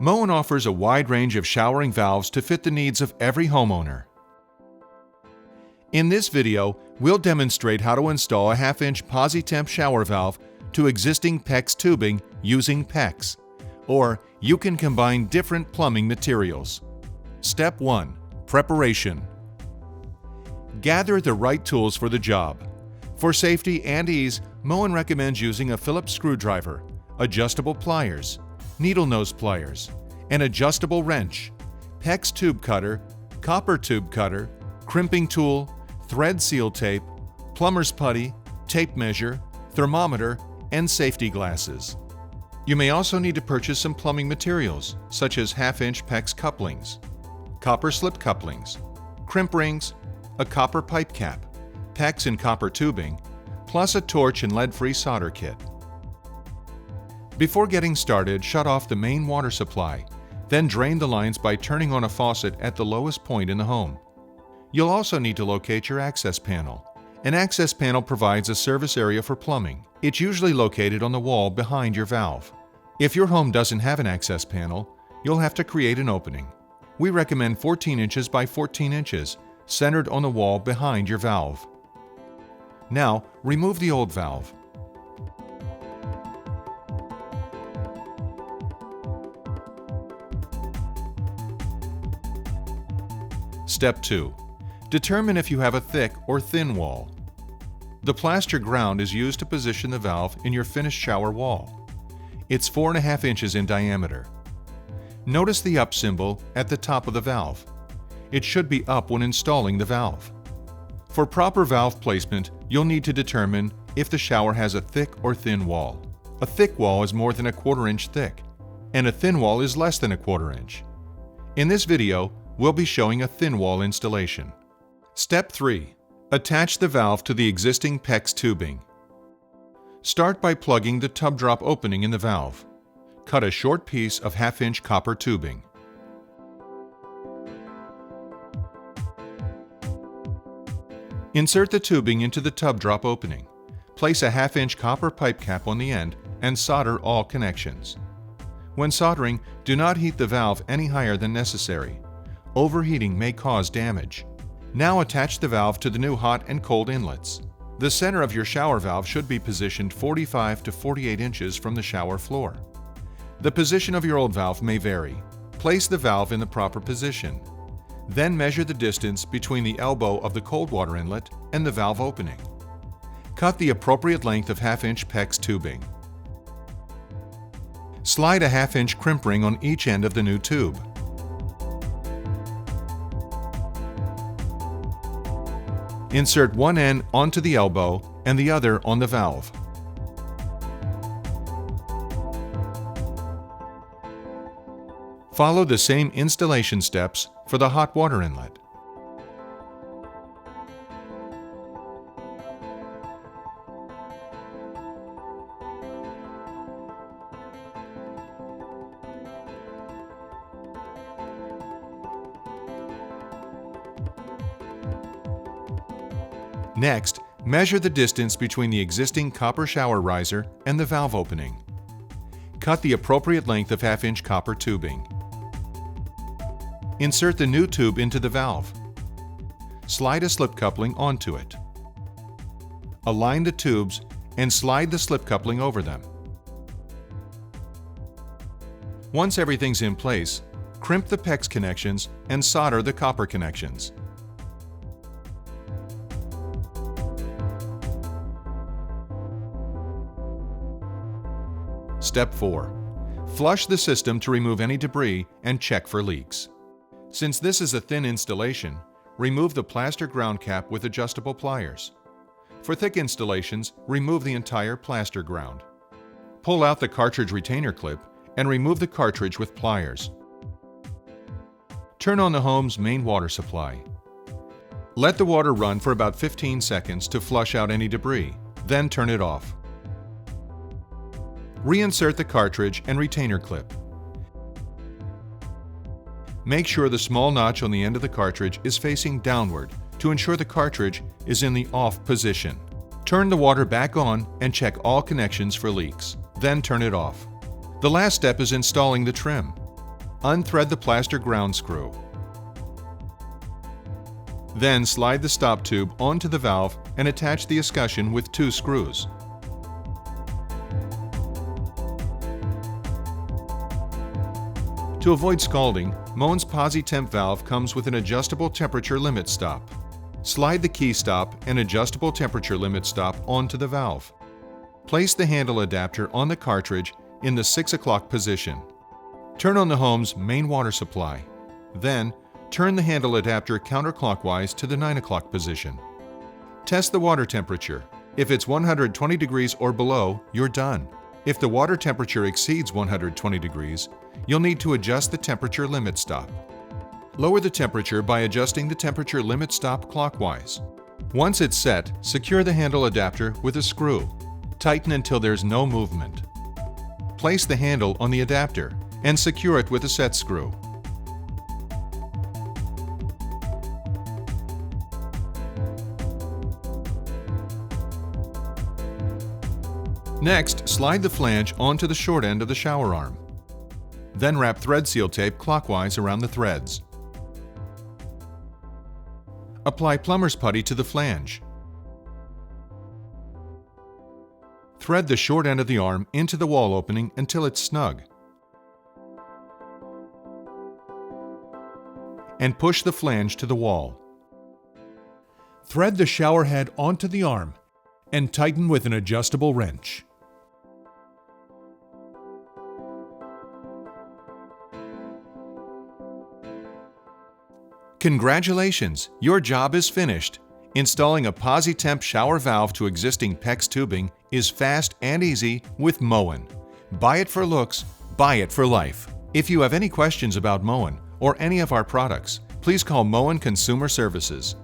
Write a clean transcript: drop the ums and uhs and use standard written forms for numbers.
Moen offers a wide range of showering valves to fit the needs of every homeowner. In this video, we'll demonstrate how to install a 1/2-inch Posi-Temp shower valve to existing PEX tubing using PEX, or you can combine different plumbing materials. Step 1. Preparation. Gather the right tools for the job. For safety and ease, Moen recommends using a Phillips screwdriver, adjustable pliers, needle nose pliers, an adjustable wrench, PEX tube cutter, copper tube cutter, crimping tool, thread seal tape, plumber's putty, tape measure, thermometer, and safety glasses. You may also need to purchase some plumbing materials, such as 1/2-inch PEX couplings, copper slip couplings, crimp rings, a copper pipe cap, PEX and copper tubing, plus a torch and lead-free solder kit. Before getting started, shut off the main water supply, then drain the lines by turning on a faucet at the lowest point in the home. You'll also need to locate your access panel. An access panel provides a service area for plumbing. It's usually located on the wall behind your valve. If your home doesn't have an access panel, you'll have to create an opening. We recommend 14 inches by 14 inches, centered on the wall behind your valve. Now, remove the old valve. Step 2. Determine if you have a thick or thin wall. The plaster ground is used to position the valve in your finished shower wall. It's 4.5 inches in diameter. Notice the up symbol at the top of the valve. It should be up when installing the valve. For proper valve placement, you'll need to determine if the shower has a thick or thin wall. A thick wall is more than 1/4 inch thick, and a thin wall is less than 1/4 inch. In this video, we'll be showing a thin wall installation. Step 3. Attach the valve to the existing PEX tubing. Start by plugging the tub drop opening in the valve. Cut a short piece of 1/2-inch copper tubing. Insert the tubing into the tub drop opening. Place a 1/2-inch copper pipe cap on the end and solder all connections. When soldering, do not heat the valve any higher than necessary. Overheating may cause damage. Now attach the valve to the new hot and cold inlets. The center of your shower valve should be positioned 45 to 48 inches from the shower floor. The position of your old valve may vary. Place the valve in the proper position. Then measure the distance between the elbow of the cold water inlet and the valve opening. Cut the appropriate length of 1/2-inch PEX tubing. Slide a 1/2-inch crimp ring on each end of the new tube. Insert one end onto the elbow and the other on the valve. Follow the same installation steps for the hot water inlet. Next, measure the distance between the existing copper shower riser and the valve opening. Cut the appropriate length of 1/2-inch copper tubing. Insert the new tube into the valve. Slide a slip coupling onto it. Align the tubes and slide the slip coupling over them. Once everything's in place, crimp the PEX connections and solder the copper connections. Step 4. Flush the system to remove any debris and check for leaks. Since this is a thin installation, remove the plaster ground cap with adjustable pliers. For thick installations, remove the entire plaster ground. Pull out the cartridge retainer clip and remove the cartridge with pliers. Turn on the home's main water supply. Let the water run for about 15 seconds to flush out any debris, then turn it off. Reinsert the cartridge and retainer clip. Make sure the small notch on the end of the cartridge is facing downward to ensure the cartridge is in the off position. Turn the water back on and check all connections for leaks, then turn it off. The last step is installing the trim. unthread the plaster ground screw. Then slide the stop tube onto the valve and attach the escutcheon with 2 screws. To avoid scalding, Moen's Posi-Temp valve comes with an adjustable temperature limit stop. Slide the key stop and adjustable temperature limit stop onto the valve. Place the handle adapter on the cartridge in the 6 o'clock position. Turn on the home's main water supply. Then, turn the handle adapter counterclockwise to the 9 o'clock position. Test the water temperature. If it's 120 degrees or below, you're done. If the water temperature exceeds 120 degrees, you'll need to adjust the temperature limit stop. Lower the temperature by adjusting the temperature limit stop clockwise. Once it's set, secure the handle adapter with a screw. Tighten until there's no movement. Place the handle on the adapter and secure it with a set screw. Next, slide the flange onto the short end of the shower arm. Then wrap thread seal tape clockwise around the threads. Apply plumber's putty to the flange. Thread the short end of the arm into the wall opening until it's snug. And push the flange to the wall. Thread the shower head onto the arm and tighten with an adjustable wrench. Congratulations! Your job is finished. Installing a Posi-Temp shower valve to existing PEX tubing is fast and easy with Moen. Buy it for looks, buy it for life. If you have any questions about Moen or any of our products, please call Moen Consumer Services.